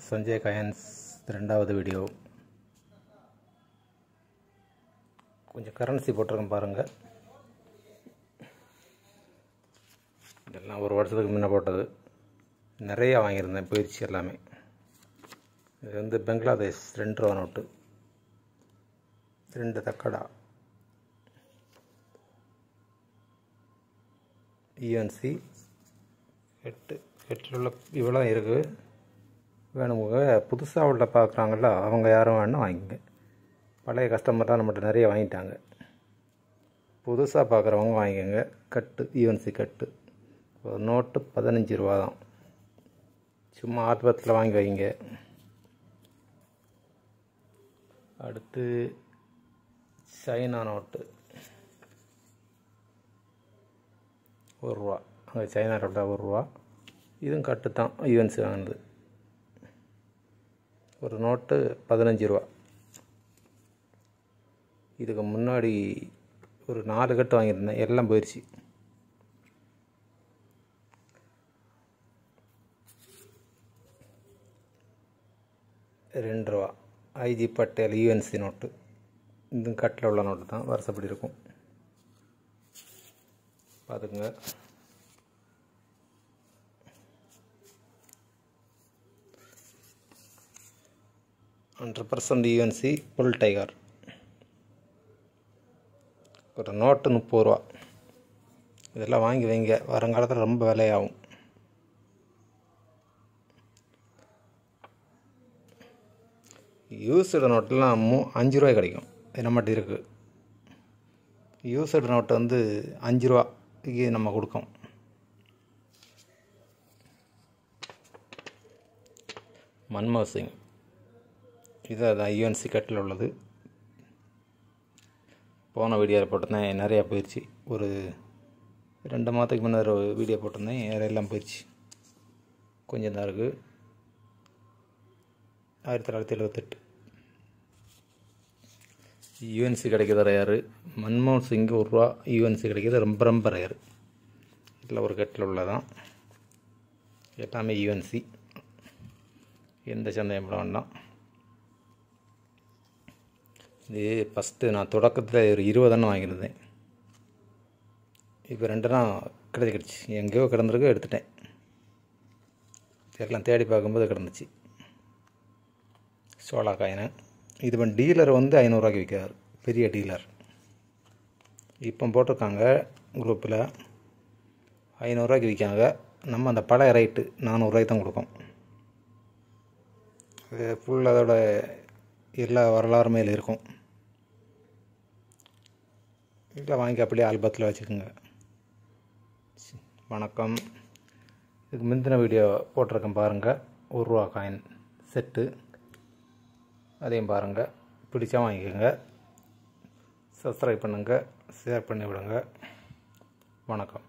Sanjay coins ரெண்டாவது video. கொஞ்சம் currency போட்டிருக்கேன் பாருங்கள். இதெல்லாம் ஒரு வருஷத்துக்கு முன்னே போட்டது. நிறையா வாங்கியிருந்தேன், போயிடுச்சு எல்லாமே. இது வந்து பெங்களாதேஷ் 2 ரூபா நோட்டு, 2 தக்கடா, ஈஎன்சி 8 உள்ள இவ்வளோ இருக்குது. வேணுங்க புதுசாக உள்ள பார்க்குறாங்கள அவங்க யாரும் வேணும் வாங்கிங்க. பழைய கஸ்டமர்லாம் நம்மகிட்ட நிறைய வாங்கிட்டாங்க. புதுசாக பார்க்குறவங்க வாங்கிக்கோங்க. கட்டு ஈஎன்சி கட்டு ஒரு நோட்டு 15 ரூபா தான். சும்மா ஆல்பத்தில் வாங்கி வைங்க. அடுத்து சைனா நோட்டு 1 ரூபா. அங்கே சைனா நோட்டா 1 ரூபா. இதுவும் கட்டு தான், ஈஎன்சி வாங்கினது. ஒரு நோட்டு 15 ரூபா. இதுக்கு முன்னாடி ஒரு 4 கட்டு வாங்கியிருந்தேன், எல்லாம் போயிடுச்சு. ₹2 ஐஜி பட்டேல் யூஎன்சி நோட்டு. இது கட்டில் உள்ள நோட்டு தான், வருஷப்படி இருக்கும், பார்த்துக்குங்க. %100 யூஎன்சி புல் டைகர். ஒரு நோட்டு 30 ரூபா. இதெல்லாம் வாங்கி வைங்க, வருங்காலத்தில் ரொம்ப விலையாகும். யூஸ்டு நோட்டெலாம் 5 ரூபாய் கிடைக்கும். இது நம்மகிட்ட இருக்குது. யூஸ்டு நோட்டு வந்து 5 ரூபாய்க்கு நம்ம கொடுக்கோம். மன்மோகன் சிங், இது அதான் யூஎன்சி கட்டில் உள்ளது. போன வீடியோவில் போட்டிருந்தேன், நிறையா போயிடுச்சு. ஒரு 2 மாதத்துக்கு முன்னாடி வீடியோ போட்டிருந்தேன், எல்லாம் போயிடுச்சு. கொஞ்சம் தான் இருக்குது. 1978 யூஎன்சி கிடைக்கிது ரேரு. மன்மோகன் சிங் 1 ரூபா யூஎன்சி கிடைக்கிது ரொம்ப ரொம்ப ரேரு. இதில் ஒரு கட்டில் உள்ளதான். எல்லாமே யூஎன்சி, எந்த சந்தேகம் பட வேண்டாம். இது ஃபஸ்ட்டு நான் தொடக்கத்தில் ஒரு 20 வாங்கியிருந்தேன். இப்போ 2 கிடச்சிக்கிடுச்சு. எங்கேயோ கிடந்திருக்கு, எடுத்துட்டேன். எல்லாம் தேடி பார்க்கும்போது கிடந்துச்சு. சோளா காயினு. இது இப்போ டீலர் வந்து 500 ரூபாய்க்கு விற்கிறார், பெரிய டீலர். இப்போ போட்டிருக்காங்க குரூப்பில் 500 ரூபாய்க்கு விற்காங்க. நம்ம அந்த பழைய ரேட்டு 400 ரூபாய்க்கு தான் கொடுப்போம். இது ஃபுல் அதோட எல்லா வரலாறு மேலே இருக்கும். இல்லை வாங்கி அப்படியே ஆல்பத்தில் வச்சுக்கோங்க. வணக்கம். இதுக்கு முந்தின வீடியோ போட்டிருக்கேன் பாருங்கள். 1 ரூபா காயின் செட்டு, அதையும் பாருங்கள். பிடிச்சா வாங்கிக்கோங்க. சப்ஸ்கிரைப் பண்ணுங்கள், ஷேர் பண்ணி விடுங்க. வணக்கம்.